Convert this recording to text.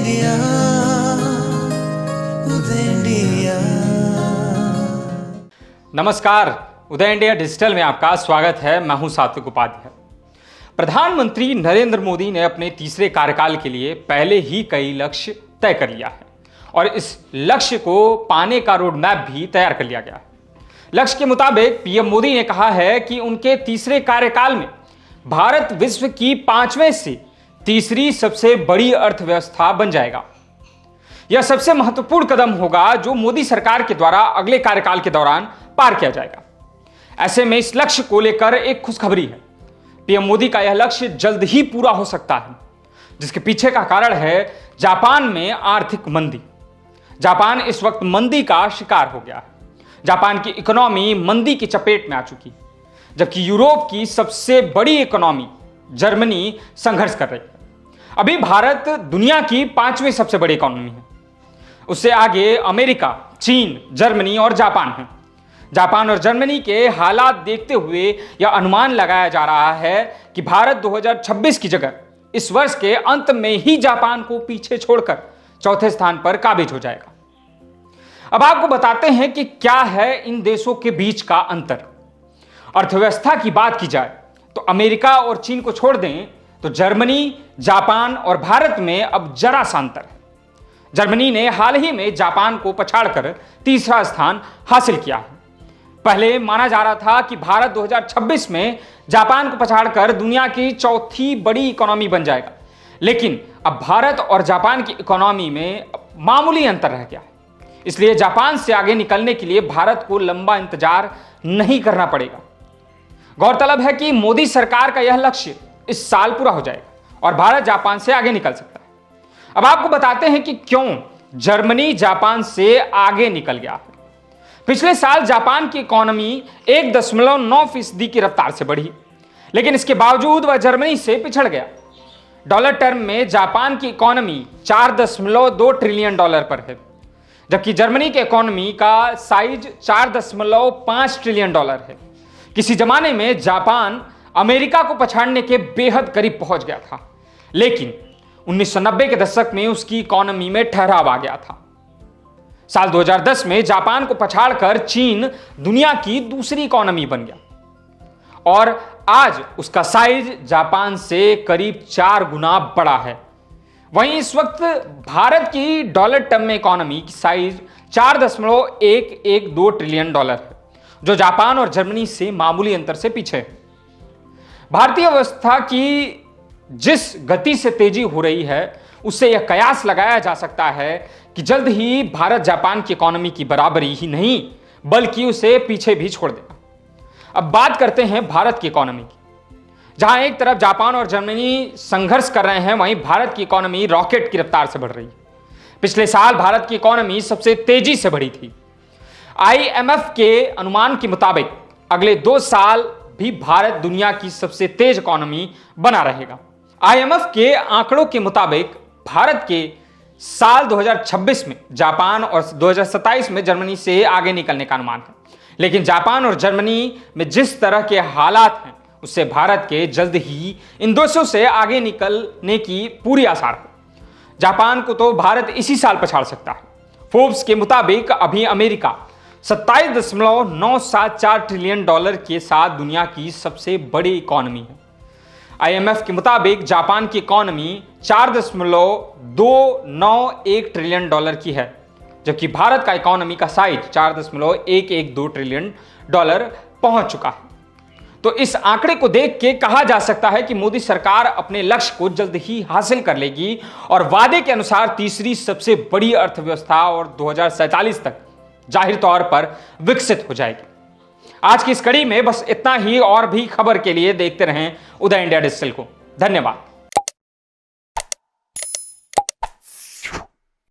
India, उदय India. नमस्कार, उदय India digital में आपका स्वागत है। मैं हूं सात्विक उपाध्याय। प्रधानमंत्री नरेंद्र मोदी ने अपने तीसरे कार्यकाल के लिए पहले ही कई लक्ष्य तय कर लिया है और इस लक्ष्य को पाने का रोड मैप भी तैयार कर लिया गया है। लक्ष्य के मुताबिक पीएम मोदी ने कहा है कि उनके तीसरे कार्यकाल में भारत विश्व की 5वें से तीसरी सबसे बड़ी अर्थव्यवस्था बन जाएगा। यह सबसे महत्वपूर्ण कदम होगा जो मोदी सरकार के द्वारा अगले कार्यकाल के दौरान पार किया जाएगा। ऐसे में इस लक्ष्य को लेकर एक खुशखबरी है। पीएम मोदी का यह लक्ष्य जल्द ही पूरा हो सकता है, जिसके पीछे का कारण है जापान में आर्थिक मंदी। जापान इस वक्त मंदी का शिकार हो गया है। जापान की इकोनॉमी मंदी की चपेट में आ चुकी है, जबकि यूरोप की सबसे बड़ी इकोनॉमी जर्मनी संघर्ष कर रही है। अभी भारत दुनिया की 5वीं सबसे बड़ी इकोनॉमी है। उससे आगे अमेरिका, चीन, जर्मनी और जापान है। जापान और जर्मनी के हालात देखते हुए यह अनुमान लगाया जा रहा है कि भारत 2026 की जगह इस वर्ष के अंत में ही जापान को पीछे छोड़कर चौथे स्थान पर काबिज हो जाएगा। अब आपको बताते हैं कि क्या है इन देशों के बीच का अंतर। अर्थव्यवस्था की बात की जाए तो अमेरिका और चीन को छोड़ दें तो जर्मनी, जापान और भारत में अब जरा सा अंतर है। जर्मनी ने हाल ही में जापान को पछाड़कर तीसरा स्थान हासिल किया है। पहले माना जा रहा था कि भारत 2026 में जापान को पछाड़कर दुनिया की चौथी बड़ी इकोनॉमी बन जाएगा, लेकिन अब भारत और जापान की इकोनॉमी में मामूली अंतर रह गया है। इसलिए जापान से आगे निकलने के लिए भारत को लंबा इंतजार नहीं करना पड़ेगा। गौरतलब है कि मोदी सरकार का यह लक्ष्य इस साल पूरा हो जाएगा और भारत जापान से आगे निकल सकता है। अब आपको बताते हैं कि क्यों जर्मनी जापान से आगे निकल गया है। पिछले साल जापान की इकोनॉमी 1.9% की रफ्तार से बढ़ी, लेकिन इसके बावजूद वह जर्मनी से पिछड़ गया। डॉलर टर्म में जापान की इकोनॉमी 4.2 ट्रिलियन डॉलर पर है, जबकि जर्मनी के इकोनॉमी का साइज 4.5 ट्रिलियन डॉलर है। किसी जमाने में जापान अमेरिका को पछाड़ने के बेहद करीब पहुंच गया था, लेकिन 1990 के दशक में उसकी इकोनॉमी में ठहराव आ गया था। साल 2010 में जापान को पछाड़कर चीन दुनिया की दूसरी इकोनॉमी बन गया और आज उसका साइज जापान से करीब 4 गुना बड़ा है। वहीं इस वक्त भारत की डॉलर टर्म में इकोनॉमी की साइज 4.112 ट्रिलियन डॉलर है, जो जापान और जर्मनी से मामूली अंतर से पीछे है। भारतीय अर्थव्यवस्था की जिस गति से तेजी हो रही है, उससे यह कयास लगाया जा सकता है कि जल्द ही भारत जापान की इकोनॉमी की बराबरी ही नहीं बल्कि उसे पीछे भी छोड़ देगा। अब बात करते हैं भारत की इकोनॉमी की। जहां एक तरफ जापान और जर्मनी संघर्ष कर रहे हैं, वहीं भारत की इकोनॉमी रॉकेट की रफ्तार से बढ़ रही है। पिछले साल भारत की इकोनॉमी सबसे तेजी से बढ़ी थी। IMF के अनुमान के मुताबिक अगले 2 साल भी भारत दुनिया की सबसे तेज इकोनॉमी बना रहेगा। IMF के आंकड़ों के मुताबिक भारत के साल 2026 में जापान और 2027 में जर्मनी से आगे निकलने का अनुमान है, लेकिन जापान और जर्मनी में जिस तरह के हालात हैं, उससे भारत के जल्द ही इन देशों से आगे निकलने की पूरी आसार है। जापान को तो भारत इसी साल पछाड़ सकता है। फोर्ब्स के मुताबिक अभी अमेरिका 27.974 ट्रिलियन डॉलर के साथ दुनिया की सबसे बड़ी इकोनॉमी है। IMF के मुताबिक जापान की इकोनॉमी 4.291 ट्रिलियन डॉलर की है, जबकि भारत का इकोनॉमी का साइज 4.112 ट्रिलियन डॉलर पहुंच चुका है। तो इस आंकड़े को देख के कहा जा सकता है कि मोदी सरकार अपने लक्ष्य को जल्द ही हासिल कर लेगी और वादे के अनुसार तीसरी सबसे बड़ी अर्थव्यवस्था और 2047 तक जाहिर तौर पर विकसित हो जाएगी। आज की इस कड़ी में बस इतना ही, और भी खबर के लिए देखते रहें उदय इंडिया डिजिटल को। धन्यवाद।